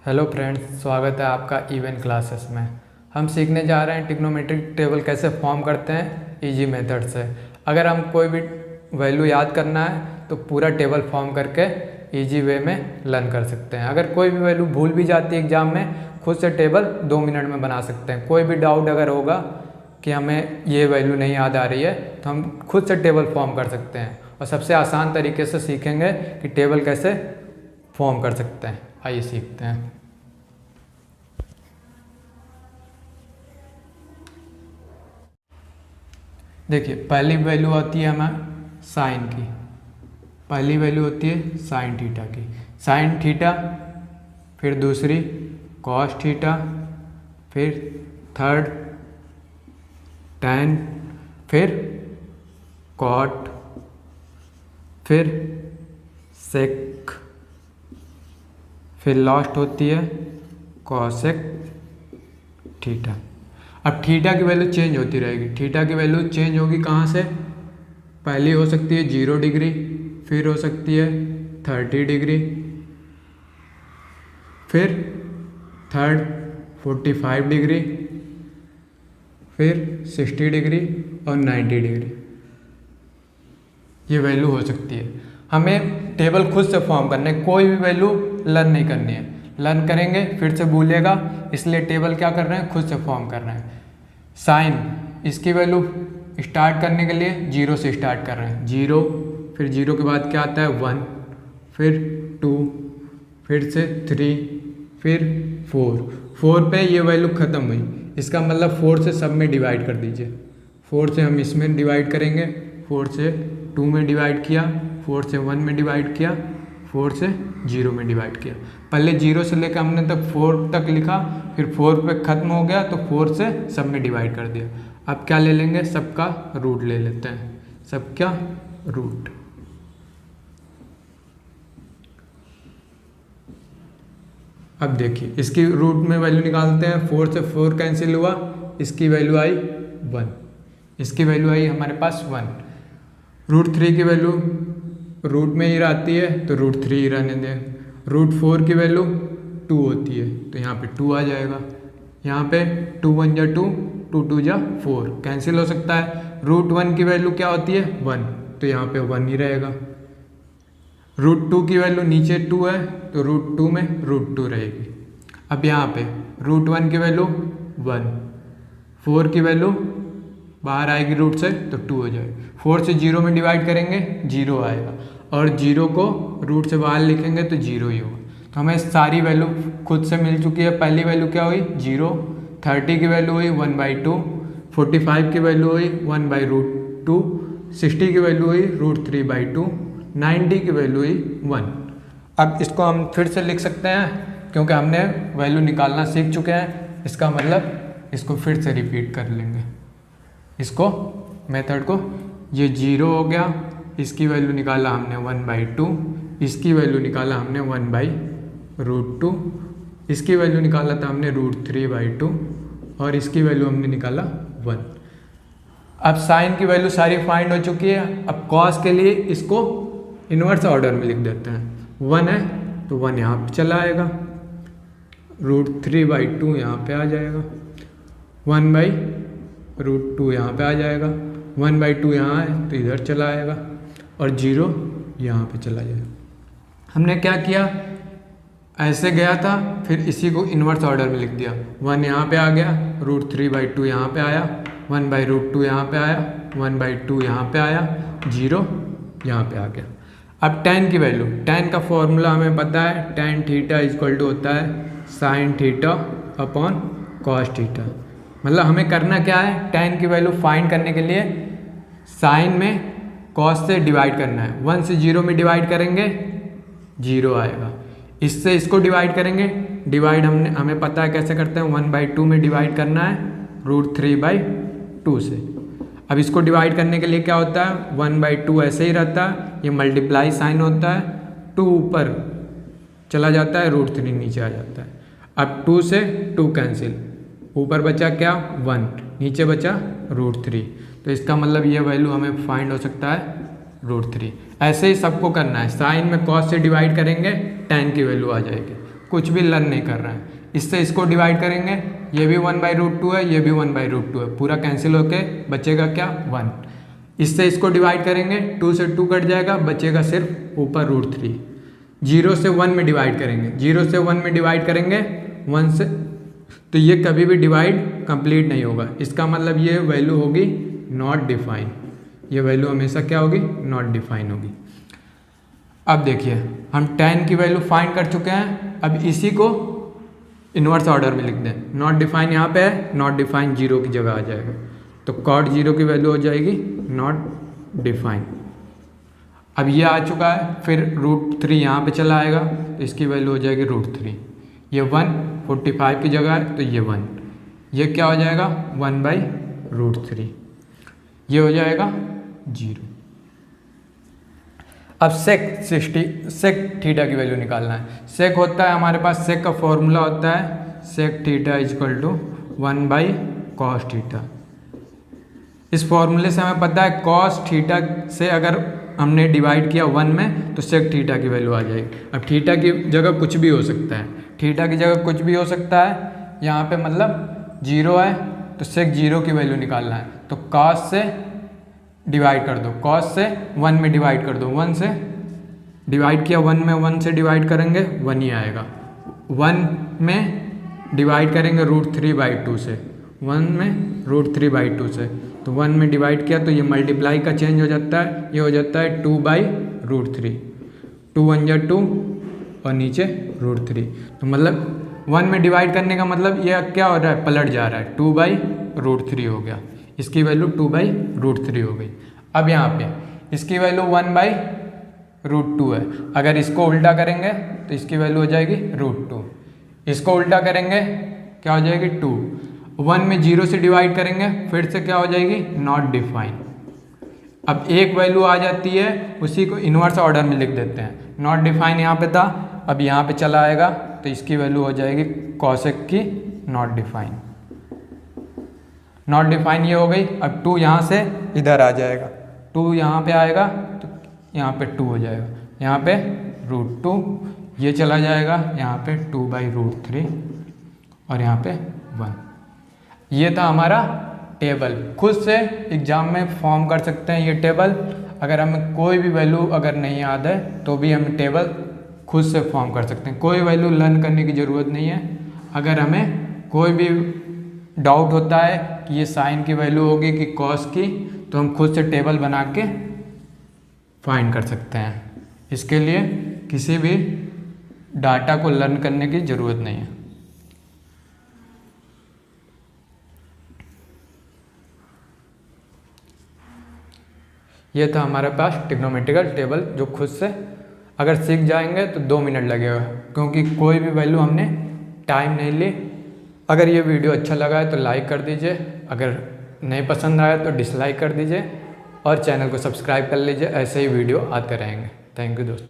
Hello friends, स्वागत है आपका इवन क्लासेस में। हम सीखने जा रहे हैं ट्रिग्नोमेट्रिक टेबल कैसे फॉर्म करते हैं इजी मेथड से। अगर हम कोई भी वैल्यू याद करना है तो पूरा टेबल फॉर्म करके इजी वे में लर्न कर सकते हैं। अगर कोई भी वैल्यू भूल भी जाती है एग्जाम में, खुद से टेबल 2 मिनट में बना सकते हैं। कोई भी डाउट अगर होगा कि हमें ये वैल्यू नहीं याद आ रही है तो हम खुद से टेबल फॉर्म कर सकते हैं और सबसे आसान तरीके से सीखेंगे कि टेबल कैसे फॉर्म कर सकते हैं। आइए सीखते हैं। देखिए, पहली वैल्यू आती है हमें साइन की। पहली वैल्यू होती है साइन थीटा की। साइन थीटा, फिर दूसरी कॉस थीटा, फिर थर्ड टैन, फिर कॉट, फिर सेक, फिर लास्ट होती है कॉसेक थीटा। अब थीटा की वैल्यू चेंज होती रहेगी। थीटा की वैल्यू चेंज होगी कहाँ से? पहली हो सकती है 0 डिग्री, फिर हो सकती है 30 डिग्री, फिर थर्ड 45 डिग्री, फिर 60 डिग्री और 90 डिग्री। ये वैल्यू हो सकती है। हमें टेबल खुद से फॉर्म करना है, कोई भी वैल्यू लर्न नहीं करनी है। लर्न करेंगे फिर से भूलेगा, इसलिए टेबल क्या कर रहे हैं, खुद से फॉर्म कर रहे हैं। साइन, इसकी वैल्यू स्टार्ट करने के लिए 0 से स्टार्ट कर रहे हैं। 0, फिर 0 के बाद क्या आता है 1, फिर 2, फिर से 3, फिर 4 पे ये वैल्यू ख़त्म हुई। इसका मतलब 4 से सब में डिवाइड कर दीजिए। 4 से हम इसमें डिवाइड करेंगे, 4 से 2 में डिवाइड किया, 4 से 1 में डिवाइड किया, 4 से 0 में डिवाइड किया। पहले 0 से लेकर हमने तक 4 तक लिखा, फिर 4 पे ख़त्म हो गया तो 4 से सब में डिवाइड कर दिया। अब क्या ले लेंगे, सबका रूट ले लेते हैं। सबका रूट, अब देखिए इसकी रूट में वैल्यू निकालते हैं। 4 से 4 कैंसिल हुआ, इसकी वैल्यू आई 1, इसकी वैल्यू आई हमारे पास 1। रूट 3 की वैल्यू रूट में ही रहती है तो रूट 3 ही रहने दें। रूट 4 की वैल्यू 2 होती है तो यहाँ पे 2 आ जाएगा। यहाँ पे 2 1 जा 2, 2 2 जा 4, कैंसिल हो सकता है। रूट 1 की वैल्यू क्या होती है 1, तो यहाँ पे 1 ही रहेगा। रूट 2 की वैल्यू नीचे 2 है तो रूट 2 में रूट 2 रहेगी। अब यहाँ पे रूट 1 की वैल्यू 1, 4 की वैल्यू बाहर आएगी रूट से तो 2 हो जाएगी। 4 से 0 में डिवाइड करेंगे 0 आएगा, और 0 को रूट से बाहर लिखेंगे तो 0 ही होगा। तो हमें सारी वैल्यू खुद से मिल चुकी है। पहली वैल्यू क्या हुई 0, 30 की वैल्यू हुई 1/2, 45 की वैल्यू हुई 1/√2, 60 की वैल्यू हुई √3/2, 90 की वैल्यू हुई 1। अब इसको हम फिर से लिख सकते हैं क्योंकि हमने वैल्यू निकालना सीख चुके हैं। इसका मतलब इसको फिर से रिपीट कर लेंगे, इसको मेथड को। ये 0 हो गया, इसकी वैल्यू निकाला हमने 1/2, इसकी वैल्यू निकाला हमने 1/√2, इसकी वैल्यू निकाला था हमने √3/2 और इसकी वैल्यू हमने निकाला 1। अब साइन की वैल्यू सारी फाइंड हो चुकी है। अब कॉस के लिए इसको इन्वर्स ऑर्डर में लिख देते हैं। 1 है तो 1 यहाँ पे चला आएगा, √3/2 यहाँ पे आ जाएगा, 1/√2 यहाँ पे आ जाएगा, 1/2 यहाँ है तो इधर चला आएगा, और 0 यहाँ पे चला जाएगा। हमने क्या किया, ऐसे गया था फिर इसी को इन्वर्स ऑर्डर में लिख दिया। 1 यहाँ पे आ गया, √3/2 यहाँ पे आया, 1/√2 यहाँ पे आया, 1/2 यहाँ पे आया, 0 यहाँ पे आ गया। अब tan की वैल्यू, tan का फॉर्मूला हमें पता है, tan थीटा इक्वल टू होता है sin theta upon cos theta. मतलब हमें करना क्या है, tan की वैल्यू फाइंड करने के लिए साइन में cos से डिवाइड करना है। 1 से 0 में डिवाइड करेंगे 0 आएगा, इससे इसको डिवाइड करेंगे। डिवाइड हमें पता है कैसे करते हैं, 1/2 में डिवाइड करना है √3/2 से। अब इसको डिवाइड करने के लिए क्या होता है, 1/2 ऐसे ही रहता है, ये मल्टीप्लाई साइन होता है, 2 ऊपर चला जाता है, √3 नीचे आ जाता है। अब 2 से 2 कैंसिल, ऊपर बचा क्या 1, नीचे बचा √3, तो इसका मतलब ये वैल्यू हमें फाइंड हो सकता है √3। ऐसे ही सबको करना है। साइन में कॉस से डिवाइड करेंगे tan की वैल्यू आ जाएगी। कुछ भी लर्न नहीं कर रहे हैं। इससे इसको डिवाइड करेंगे, ये भी 1/√2 है, ये भी 1/√2 है, पूरा कैंसिल होके बचेगा क्या 1। इससे इसको डिवाइड करेंगे, 2 से 2 कट जाएगा, बचेगा सिर्फ ऊपर √3। 0 से 1 में डिवाइड करेंगे, 0 से 1 में डिवाइड करेंगे 1 से, तो ये कभी भी डिवाइड कंप्लीट नहीं होगा। इसका मतलब ये वैल्यू होगी नॉट डिफाइन, ये वैल्यू हमेशा क्या होगी, नॉट डिफाइन होगी। अब देखिए हम tan की वैल्यू फाइंड कर चुके हैं, अब इसी को इन्वर्स ऑर्डर में लिख दें। नॉट डिफाइन यहाँ पे है, नॉट डिफाइन 0 की जगह आ जाएगा, तो cot 0 की वैल्यू हो जाएगी नॉट डिफाइन। अब ये आ चुका है, फिर √3 यहाँ पे चला आएगा, तो इसकी वैल्यू हो जाएगी √3। ये 145 की जगह है, तो ये 1, ये क्या हो जाएगा 1/√3, ये हो जाएगा 0। अब sec थीटा की वैल्यू निकालना है। sec होता है हमारे पास, sec का फॉर्मूला होता है sec थीटा = 1/cos थीटा। इस फॉर्मूले से हमें पता है cos थीटा से अगर हमने डिवाइड किया 1 में तो sec थीटा की वैल्यू आ जाएगी। अब थीटा की जगह कुछ भी हो सकता है, थीटा की जगह कुछ भी हो सकता है, यहाँ पे मतलब 0 है तो sec 0 की वैल्यू निकालना है, तो cos से डिवाइड कर दो, cos से 1 में डिवाइड कर दो, 1 से डिवाइड किया 1 में, 1 से डिवाइड करेंगे 1 ही आएगा। 1 में डिवाइड करेंगे √3/2 से, 1 में √3/2 से, तो 1 में डिवाइड किया तो ये मल्टीप्लाई का चेंज हो जाता है, ये हो जाता है 2/√3, 2 1 जा 2 और नीचे √3, तो मतलब 1 में डिवाइड करने का मतलब ये क्या हो रहा है, पलट जा रहा है, 2/√3 हो गया, इसकी वैल्यू 2/√3 हो गई। अब यहाँ पे इसकी वैल्यू 1/√2 है, अगर इसको उल्टा करेंगे तो इसकी वैल्यू हो जाएगी √2, इसको उल्टा करेंगे क्या हो जाएगी 2, 1 में 0 से डिवाइड करेंगे फिर से क्या हो जाएगी नॉट डिफाइन। अब एक वैल्यू आ जाती है, उसी को इन्वर्स ऑर्डर में लिख देते हैं। नॉट डिफाइन यहाँ पे था, अब यहाँ पे चला आएगा तो इसकी वैल्यू हो जाएगी cosec की नॉट डिफाइन। नॉट डिफाइन ये हो गई। अब 2 यहाँ से इधर आ जाएगा, 2 यहाँ पे आएगा तो यहाँ पे 2 हो जाएगा, यहाँ पे √2, ये चला जाएगा यहाँ पे 2/√3 और यहाँ पे 1। ये था हमारा टेबल। खुद से एग्ज़ाम में फॉर्म कर सकते हैं ये टेबल। अगर हमें कोई भी वैल्यू अगर नहीं याद है तो भी हम टेबल खुद से फॉर्म कर सकते हैं, कोई वैल्यू लर्न करने की ज़रूरत नहीं है। अगर हमें कोई भी डाउट होता है कि ये साइन की वैल्यू होगी कि कॉस की, तो हम खुद से टेबल बना के फाइंड कर सकते हैं। इसके लिए किसी भी डाटा को लर्न करने की ज़रूरत नहीं है। ये था हमारे पास ट्रिग्नोमेट्रिकल टेबल, जो खुद से अगर सीख जाएंगे तो 2 मिनट लगेगा, क्योंकि कोई भी वैल्यू हमने टाइम नहीं ली। अगर ये वीडियो अच्छा लगा है तो लाइक कर दीजिए, अगर नहीं पसंद आया तो डिसलाइक कर दीजिए और चैनल को सब्सक्राइब कर लीजिए, ऐसे ही वीडियो आते रहेंगे। थैंक यू दोस्तों।